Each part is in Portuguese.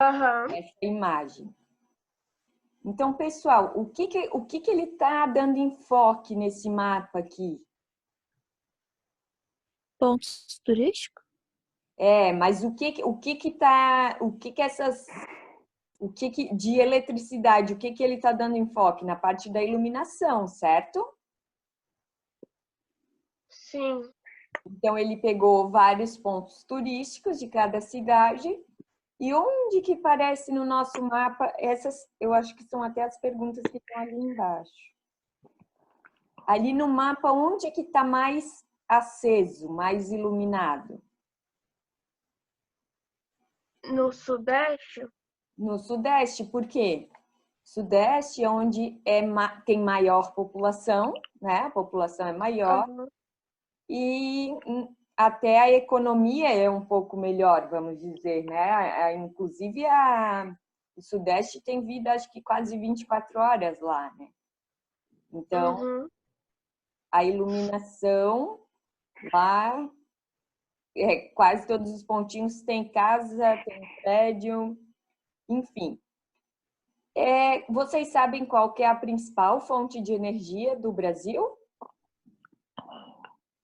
Aham. essa imagem. Então, pessoal, o que ele está dando enfoque nesse mapa aqui? Pontos turísticos? Mas o que de eletricidade, o que ele está dando enfoque? Na parte da iluminação, certo? Sim. Então, ele pegou vários pontos turísticos de cada cidade. E onde que parece no nosso mapa, essas eu acho que são até as perguntas que estão ali embaixo. Ali no mapa, onde que está mais aceso, mais iluminado? No Sudeste? No Sudeste, por quê? Sudeste é onde tem maior população, né? A população é maior. Aham. E até a economia é um pouco melhor, vamos dizer, né? Inclusive, o Sudeste tem vida, acho que quase 24 horas lá, né? Então, Uhum. a iluminação lá, quase todos os pontinhos tem casa, tem prédio, enfim. Vocês sabem qual que é a principal fonte de energia do Brasil?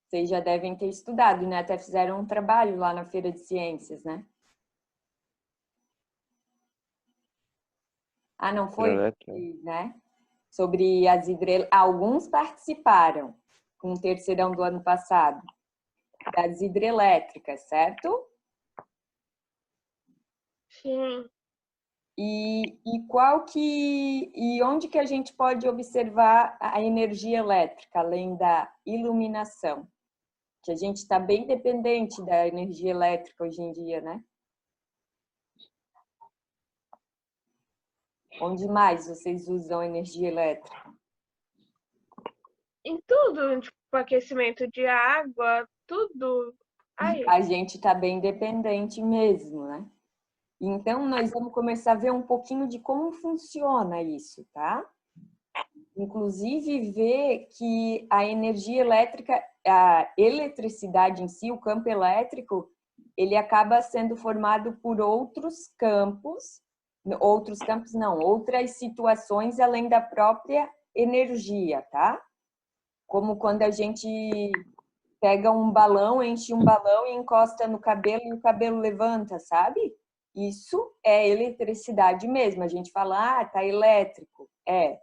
Vocês já devem ter estudado, né? Até fizeram um trabalho lá na Feira de Ciências, né? Ah, não foi? Né? Sobre as hidrelétricas. Alguns participaram com o terceirão do ano passado, das hidrelétricas, certo? Sim. E onde que a gente pode observar a energia elétrica, além da iluminação? Que a gente está bem dependente da energia elétrica hoje em dia, né? Onde mais vocês usam energia elétrica? Em tudo, tipo, aquecimento de água, tudo. Aí. A gente está bem dependente mesmo, né? Então, nós vamos começar a ver um pouquinho de como funciona isso, tá? Inclusive, ver que a energia elétrica, a eletricidade em si, o campo elétrico, ele acaba sendo formado por outros campos não, outras situações além da própria energia, tá? Como quando a gente pega um balão, enche um balão e encosta no cabelo e o cabelo levanta, sabe? Isso é eletricidade mesmo. A gente fala, tá elétrico. É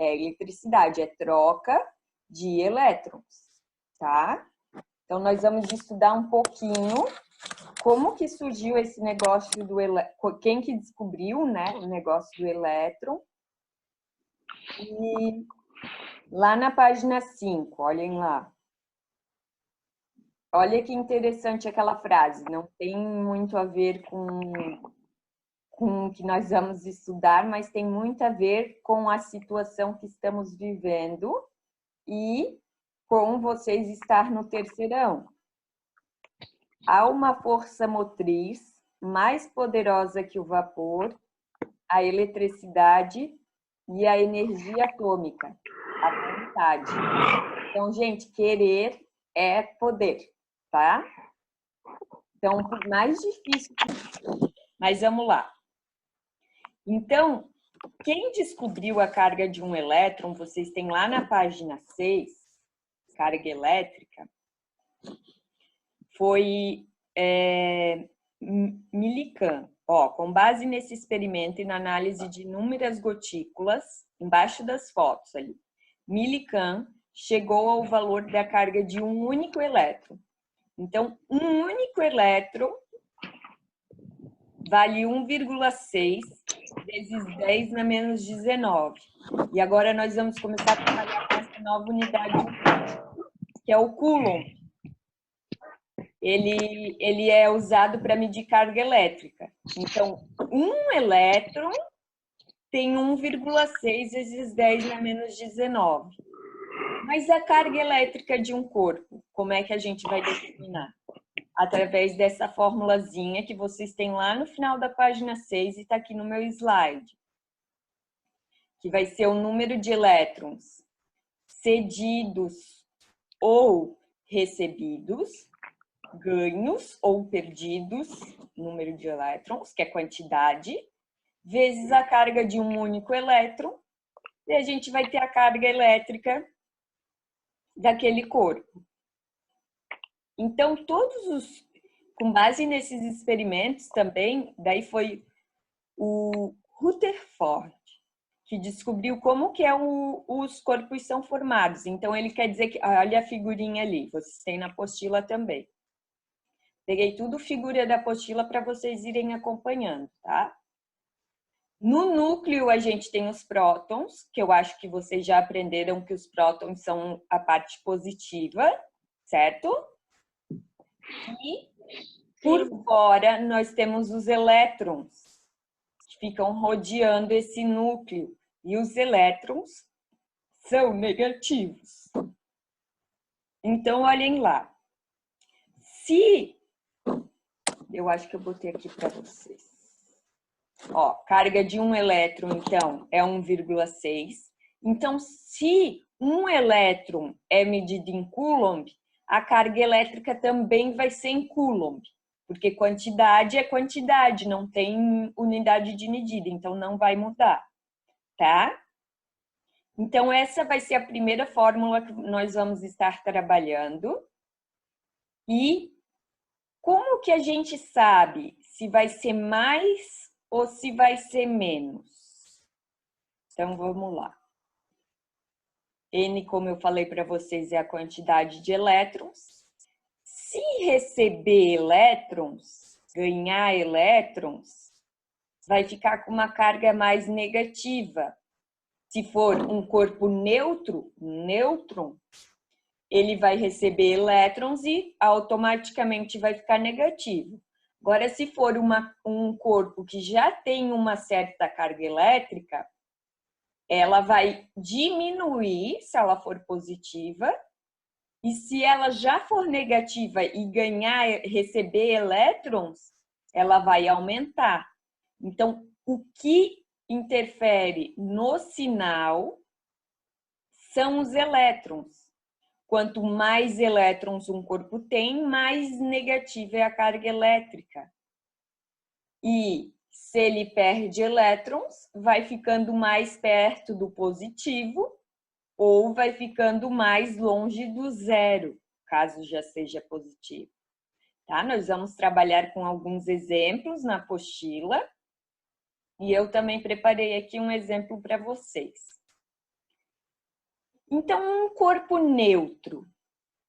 eletricidade, é troca de elétrons, tá? Então, nós vamos estudar um pouquinho como que surgiu esse negócio do elétron, quem que descobriu, né, o negócio do elétron. E lá na página 5, olhem lá. Olha que interessante aquela frase, não tem muito a ver com o que nós vamos estudar, mas tem muito a ver com a situação que estamos vivendo e com vocês estar no terceirão. Há uma força motriz mais poderosa que o vapor, a eletricidade e a energia atômica, a vontade. Então, gente, querer é poder, tá? Então, por mais difícil que seja. Mas vamos lá. Então, quem descobriu a carga de um elétron, vocês têm lá na página 6, carga elétrica, foi Millikan. Com base nesse experimento e na análise de inúmeras gotículas, embaixo das fotos ali, Millikan chegou ao valor da carga de um único elétron. Então, um único elétron vale 1,6 vezes 10 na menos 19. E agora nós vamos começar a trabalhar com essa nova unidade, que é o Coulomb. Ele é usado para medir carga elétrica. Então, um elétron tem 1,6 vezes 10 na menos 19. Mas a carga elétrica de um corpo, como é que a gente vai determinar? Através dessa formulazinha que vocês têm lá no final da página 6 e está aqui no meu slide. Que vai ser o número de elétrons cedidos ou recebidos ganhos ou perdidos, número de elétrons, que é quantidade, vezes a carga de um único elétron, e a gente vai ter a carga elétrica daquele corpo. Então, com base nesses experimentos também, daí foi o Rutherford que descobriu como que os corpos são formados. Então, ele quer dizer que, olha a figurinha ali, vocês têm na apostila também. Peguei tudo figura da apostila para vocês irem acompanhando, tá? No núcleo, a gente tem os prótons, que eu acho que vocês já aprenderam que os prótons são a parte positiva, certo? E por fora, nós temos os elétrons, que ficam rodeando esse núcleo. E os elétrons são negativos. Então, olhem lá. Eu acho que eu botei aqui para vocês. Ó, carga de um elétron, então, é 1,6. Então, se um elétron é medido em Coulomb, a carga elétrica também vai ser em Coulomb, porque quantidade é quantidade, não tem unidade de medida, então não vai mudar, tá? Então, essa vai ser a primeira fórmula que nós vamos estar trabalhando. E como que a gente sabe se vai ser mais ou se vai ser menos? Então, vamos lá. N, como eu falei para vocês, é a quantidade de elétrons. Se receber elétrons, ganhar elétrons, vai ficar com uma carga mais negativa. Se for um corpo neutro, nêutron, ele vai receber elétrons e automaticamente vai ficar negativo. Agora, se for um corpo que já tem uma certa carga elétrica, ela vai diminuir se ela for positiva, e se ela já for negativa e receber elétrons, ela vai aumentar. Então, o que interfere no sinal são os elétrons. Quanto mais elétrons um corpo tem, mais negativa é a carga elétrica. E se ele perde elétrons, vai ficando mais perto do positivo ou vai ficando mais longe do zero, caso já seja positivo. Tá? Nós vamos trabalhar com alguns exemplos na apostila e eu também preparei aqui um exemplo para vocês. Então, um corpo neutro,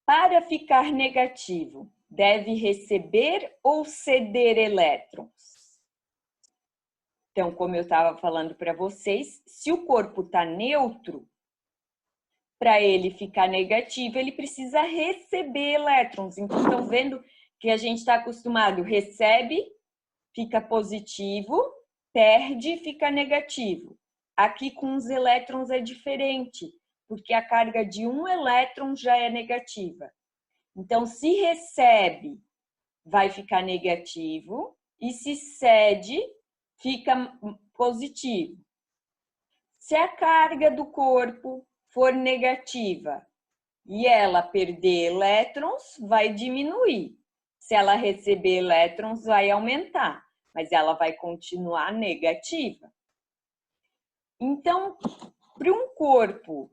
para ficar negativo, deve receber ou ceder elétrons? Então, como eu estava falando para vocês, se o corpo está neutro, para ele ficar negativo, ele precisa receber elétrons. Então, estão vendo que a gente está acostumado, recebe, fica positivo, perde, fica negativo. Aqui com os elétrons é diferente, porque a carga de um elétron já é negativa. Então, se recebe, vai ficar negativo, e se cede, fica positivo. Se a carga do corpo for negativa e ela perder elétrons, vai diminuir. Se ela receber elétrons, vai aumentar, mas ela vai continuar negativa. Então, para um corpo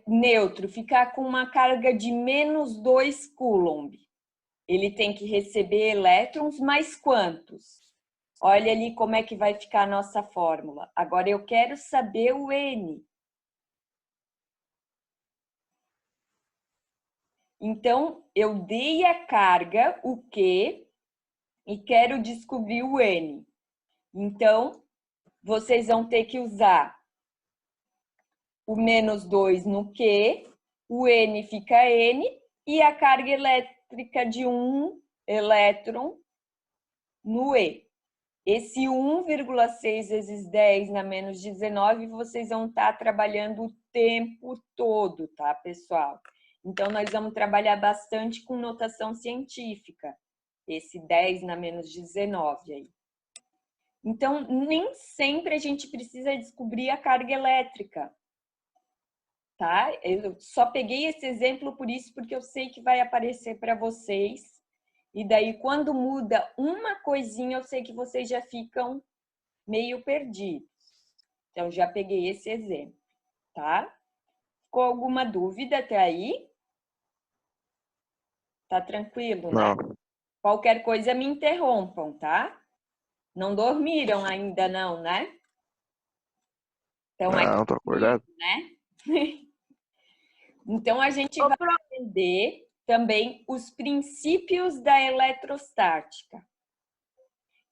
neutro ficar com uma carga de menos 2 Coulomb, ele tem que receber elétrons, mais quantos? Olha ali como é que vai ficar a nossa fórmula. Agora eu quero saber o N. Então, eu dei a carga, o Q, e quero descobrir o N. Então, vocês vão ter que usar o menos 2 no Q, o N fica N, e a carga elétrica de um elétron no E. Esse 1,6 vezes 10 na menos 19, vocês vão estar trabalhando o tempo todo, tá, pessoal? Então, nós vamos trabalhar bastante com notação científica, esse 10 na menos 19 aí. Então, nem sempre a gente precisa descobrir a carga elétrica. tá? Eu só peguei esse exemplo por isso, porque eu sei que vai aparecer para vocês. E daí, quando muda uma coisinha, eu sei que vocês já ficam meio perdidos. Então, já peguei esse exemplo, tá? Ficou alguma dúvida até aí? Tá tranquilo, né? Não. Qualquer coisa me interrompam, tá? Não dormiram ainda não, né? Então, Não, tô acordado. né? Então, a gente Ô, vai prof, aprender também os princípios da eletrostática.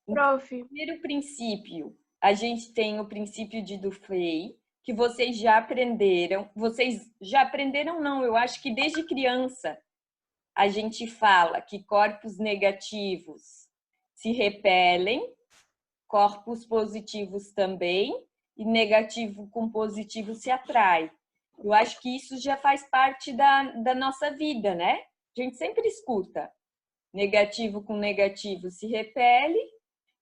prof, Primeiro princípio, a gente tem o princípio de Dufay, que vocês já aprenderam. Vocês já aprenderam, não, eu acho que desde criança a gente fala que corpos negativos se repelem, corpos positivos também, e negativo com positivo se atrai. Eu acho que isso já faz parte da nossa vida, né? A gente sempre escuta. Negativo com negativo se repele,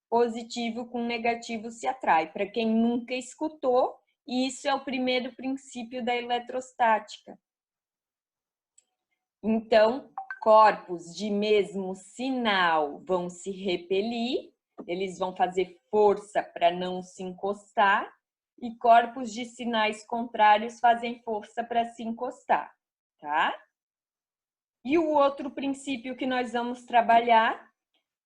positivo com negativo se atrai. Para quem nunca escutou, isso é o primeiro princípio da eletrostática. Então, corpos de mesmo sinal vão se repelir, eles vão fazer força para não se encostar, e corpos de sinais contrários fazem força para se encostar, tá? E o outro princípio que nós vamos trabalhar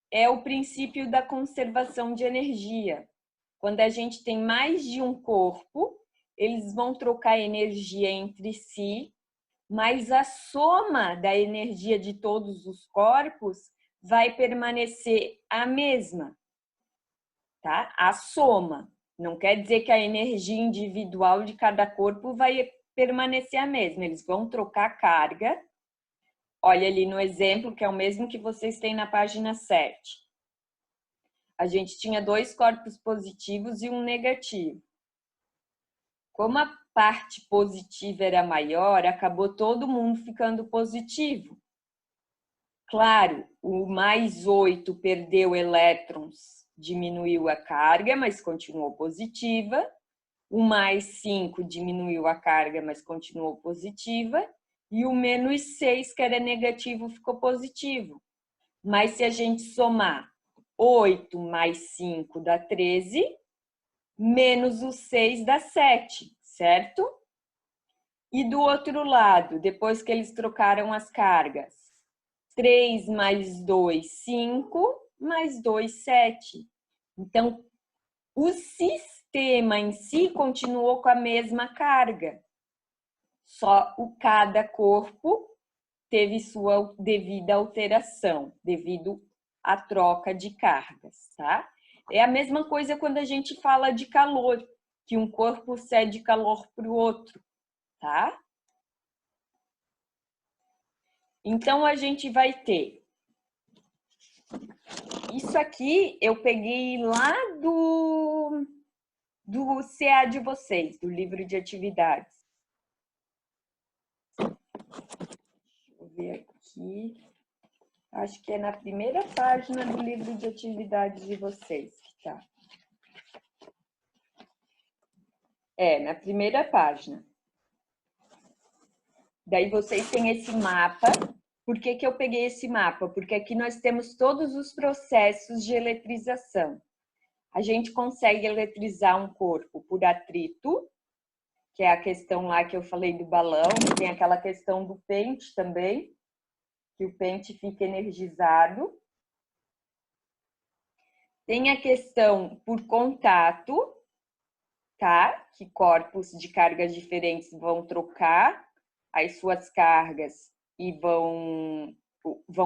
é o princípio da conservação de energia. Quando a gente tem mais de um corpo, eles vão trocar energia entre si, mas a soma da energia de todos os corpos vai permanecer a mesma, tá? A soma. Não quer dizer que a energia individual de cada corpo vai permanecer a mesma. Eles vão trocar carga. Olha ali no exemplo, que é o mesmo que vocês têm na página 7. A gente tinha 2 corpos positivos e um negativo. Como a parte positiva era maior, acabou todo mundo ficando positivo. Claro, o mais 8 perdeu elétrons, diminuiu a carga, mas continuou positiva. O mais 5 diminuiu a carga, mas continuou positiva. E o menos 6, que era negativo, ficou positivo. Mas se a gente somar 8 mais 5 dá 13, menos o 6 dá 7, certo? E do outro lado, depois que eles trocaram as cargas, 3 mais 2, 5, mais 2, 7. Então, o sistema em si continuou com a mesma carga. Só cada corpo teve sua devida alteração, devido à troca de cargas, tá? É a mesma coisa quando a gente fala de calor, que um corpo cede calor para o outro, tá? Então, a gente vai ter... Isso aqui eu peguei lá do CA de vocês, do livro de atividades. Deixa eu ver aqui. Acho que é na primeira página do livro de atividades de vocês que tá. É, na primeira página. Daí vocês têm esse mapa. Por que que eu peguei esse mapa? Porque aqui nós temos todos os processos de eletrização. A gente consegue eletrizar um corpo por atrito, que é a questão lá que eu falei do balão, tem aquela questão do pente também, que o pente fica energizado. Tem a questão por contato, tá? Que corpos de cargas diferentes vão trocar as suas cargas e vão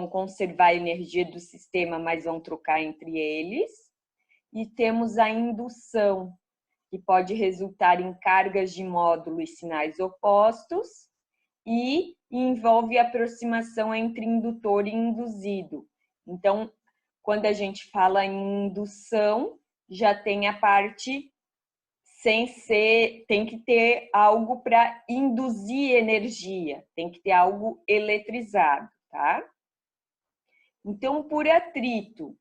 conservar a energia do sistema, mas vão trocar entre eles. E temos a indução, que pode resultar em cargas de módulo e sinais opostos, e envolve aproximação entre indutor e induzido. Então, quando a gente fala em indução, já tem a parte sem ser, tem que ter algo para induzir energia, tem que ter algo eletrizado, tá? Então, por atrito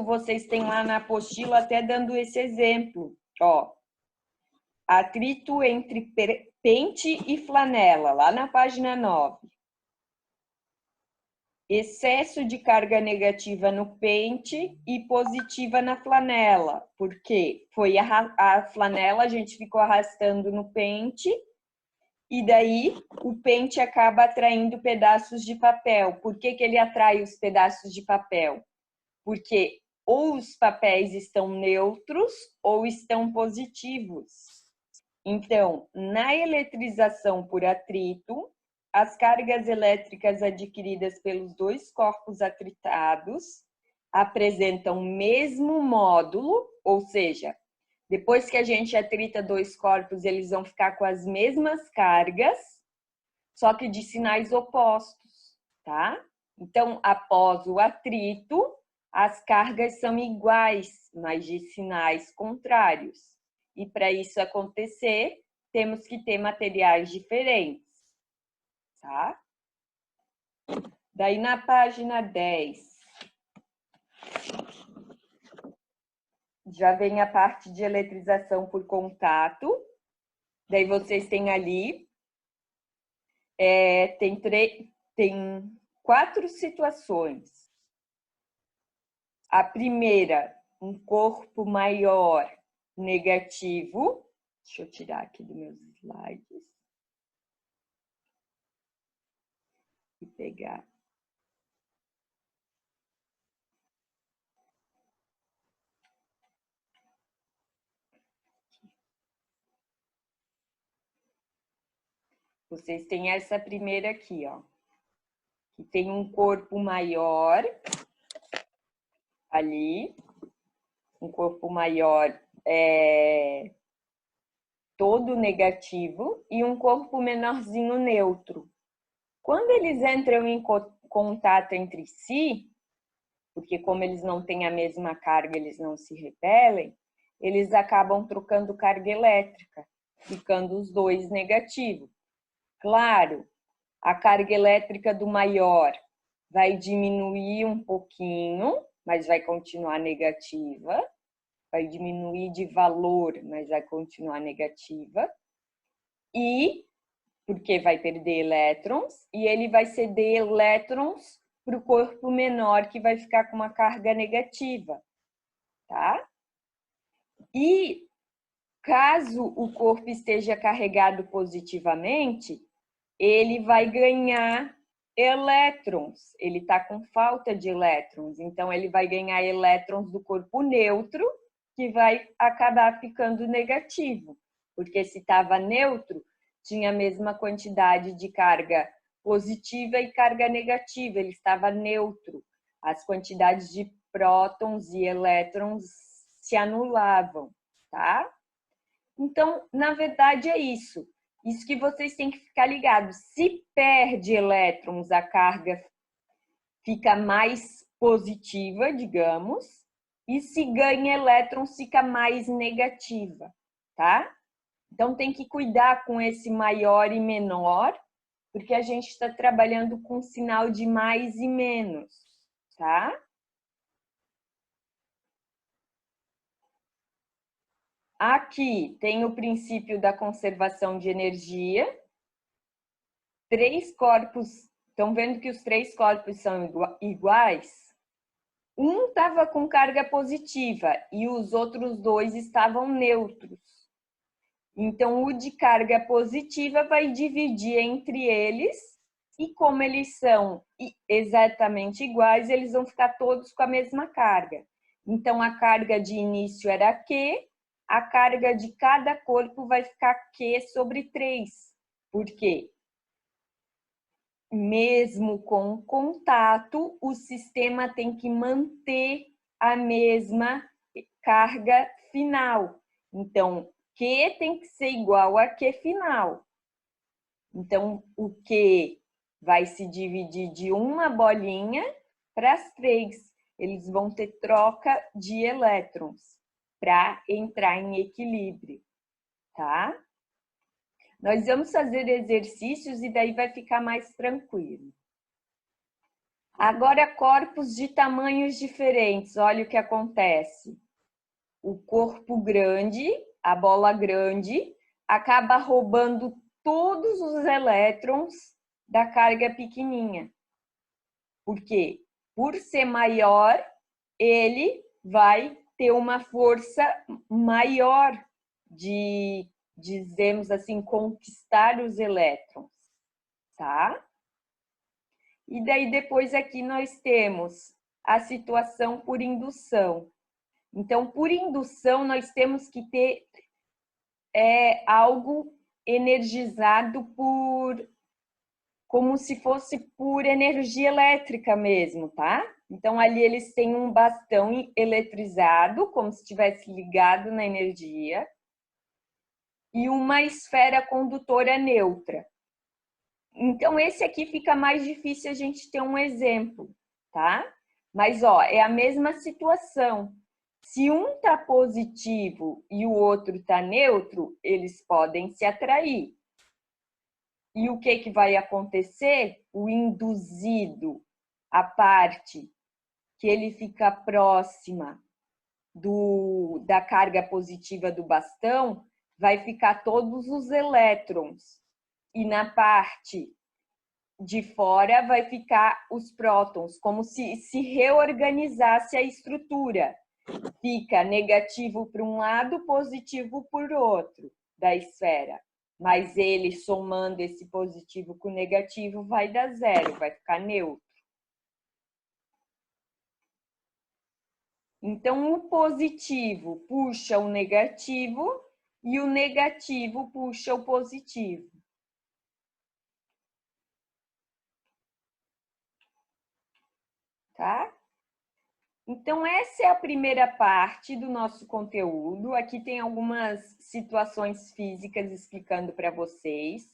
vocês têm lá na apostila até dando esse exemplo, ó. Atrito entre Pente e flanela, lá na página 9. Excesso de carga negativa no pente e positiva na flanela. Por quê? Foi a flanela, a gente ficou arrastando no pente e daí o pente acaba atraindo pedaços de papel. Por que que ele atrai os pedaços de papel? Porque ou os papéis estão neutros ou estão positivos. Então, na eletrização por atrito, as cargas elétricas adquiridas pelos dois corpos atritados apresentam o mesmo módulo, ou seja, depois que a gente atrita dois corpos, eles vão ficar com as mesmas cargas, só que de sinais opostos, tá? Então, após o atrito, as cargas são iguais, mas de sinais contrários. E para isso acontecer, temos que ter materiais diferentes. Tá? Daí na página 10, já vem a parte de eletrização por contato. Daí vocês têm ali, tem 4 situações. A primeira, um corpo maior negativo. Deixa eu tirar aqui dos meus slides. E pegar. Vocês têm essa primeira aqui, ó. Que tem um corpo maior ali. Um corpo maior todo negativo e um corpo menorzinho neutro. Quando eles entram em contato entre si, porque como eles não têm a mesma carga, eles não se repelem, eles acabam trocando carga elétrica, ficando os dois negativos. Claro, a carga elétrica do maior vai diminuir um pouquinho, mas vai continuar negativa. Vai diminuir de valor, mas vai continuar negativa. E porque vai perder elétrons, e ele vai ceder elétrons para o corpo menor, que vai ficar com uma carga negativa, tá? E caso o corpo esteja carregado positivamente, ele vai ganhar elétrons. Ele está com falta de elétrons, então ele vai ganhar elétrons do corpo neutro, que vai acabar ficando negativo, porque se estava neutro, tinha a mesma quantidade de carga positiva e carga negativa, ele estava neutro. As quantidades de prótons e elétrons se anulavam, tá? Então, na verdade, é isso. Isso que vocês têm que ficar ligados. Se perde elétrons, a carga fica mais positiva, digamos, e se ganha elétrons, fica mais negativa, tá? Então, tem que cuidar com esse maior e menor, porque a gente está trabalhando com sinal de mais e menos, tá? Aqui tem o princípio da conservação de energia. 3 corpos, estão vendo que os 3 corpos são iguais? Um estava com carga positiva e os outros 2 estavam neutros. Então, o de carga positiva vai dividir entre eles e como eles são exatamente iguais, eles vão ficar todos com a mesma carga. Então, a carga de início era Q, a carga de cada corpo vai ficar Q sobre 3. Por quê? Mesmo com contato, o sistema tem que manter a mesma carga final. Então, Q tem que ser igual a Q final. Então, o Q vai se dividir de uma bolinha para as 3. Eles vão ter troca de elétrons para entrar em equilíbrio, tá? Nós vamos fazer exercícios e daí vai ficar mais tranquilo. Agora, corpos de tamanhos diferentes. Olha o que acontece. O corpo grande, a bola grande, acaba roubando todos os elétrons da carga pequenininha. Por quê? Por ser maior, ele vai ter uma força maior de, dizemos assim, conquistar os elétrons, tá? E daí depois aqui nós temos a situação por indução. Então, por indução, nós temos que ter algo energizado como se fosse por energia elétrica mesmo, tá? Então, ali eles têm um bastão eletrizado, como se estivesse ligado na energia, e uma esfera condutora neutra. Então, esse aqui fica mais difícil a gente ter um exemplo, tá? Mas, ó, é a mesma situação. Se um tá positivo e o outro tá neutro, eles podem se atrair. E o que vai acontecer? O induzido, a parte que ele fica próxima da carga positiva do bastão, vai ficar todos os elétrons. E na parte de fora vai ficar os prótons, como se reorganizasse a estrutura. Fica negativo para um lado, positivo por outro da esfera. Mas ele, somando esse positivo com o negativo, vai dar zero, vai ficar neutro. Então, o positivo puxa o negativo e o negativo puxa o positivo. Tá? Então, essa é a primeira parte do nosso conteúdo. Aqui tem algumas situações físicas explicando para vocês.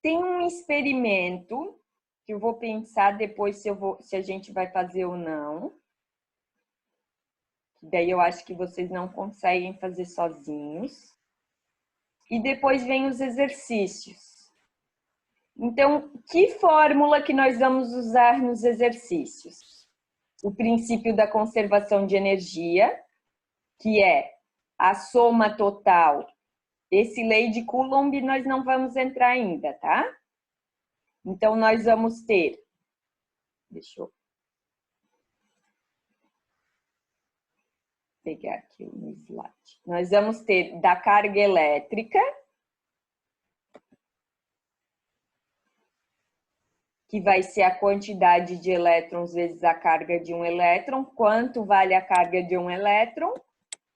Tem um experimento que eu vou pensar depois se a gente vai fazer ou não. Daí eu acho que vocês não conseguem fazer sozinhos. E depois vem os exercícios. Então, que fórmula que nós vamos usar nos exercícios? O princípio da conservação de energia, que é a soma total. Esse lei de Coulomb nós não vamos entrar ainda, tá? Então, nós vamos ter... Deixa eu pegar aqui o slide. Nós vamos ter da carga elétrica, que vai ser a quantidade de elétrons vezes a carga de um elétron. Quanto vale a carga de um elétron?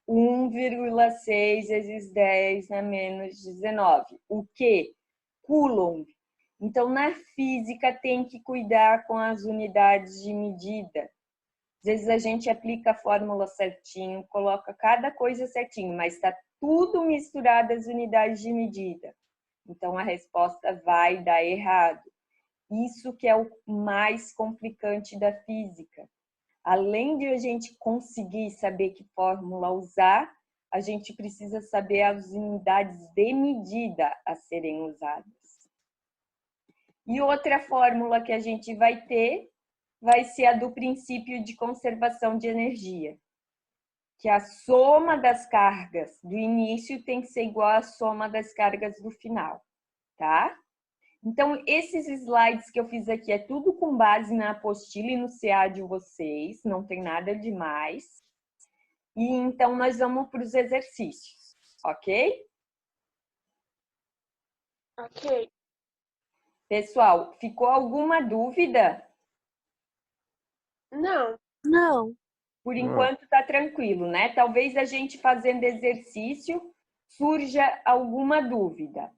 1,6 vezes 10 a menos 19. O quê? Coulomb. Então, na física, tem que cuidar com as unidades de medida. Às vezes a gente aplica a fórmula certinho, coloca cada coisa certinho, mas está tudo misturado as unidades de medida. Então, a resposta vai dar errado. Isso que é o mais complicante da física. Além de a gente conseguir saber que fórmula usar, a gente precisa saber as unidades de medida a serem usadas. E outra fórmula que a gente vai ter vai ser a do princípio de conservação de energia, que a soma das cargas do início tem que ser igual à soma das cargas do final, tá? Então, esses slides que eu fiz aqui é tudo com base na apostila e no CA de vocês, não tem nada demais. E então, nós vamos para os exercícios, ok? Ok. Pessoal, ficou alguma dúvida? Não. Não. Por enquanto tá tranquilo, né? Talvez a gente fazendo exercício surja alguma dúvida.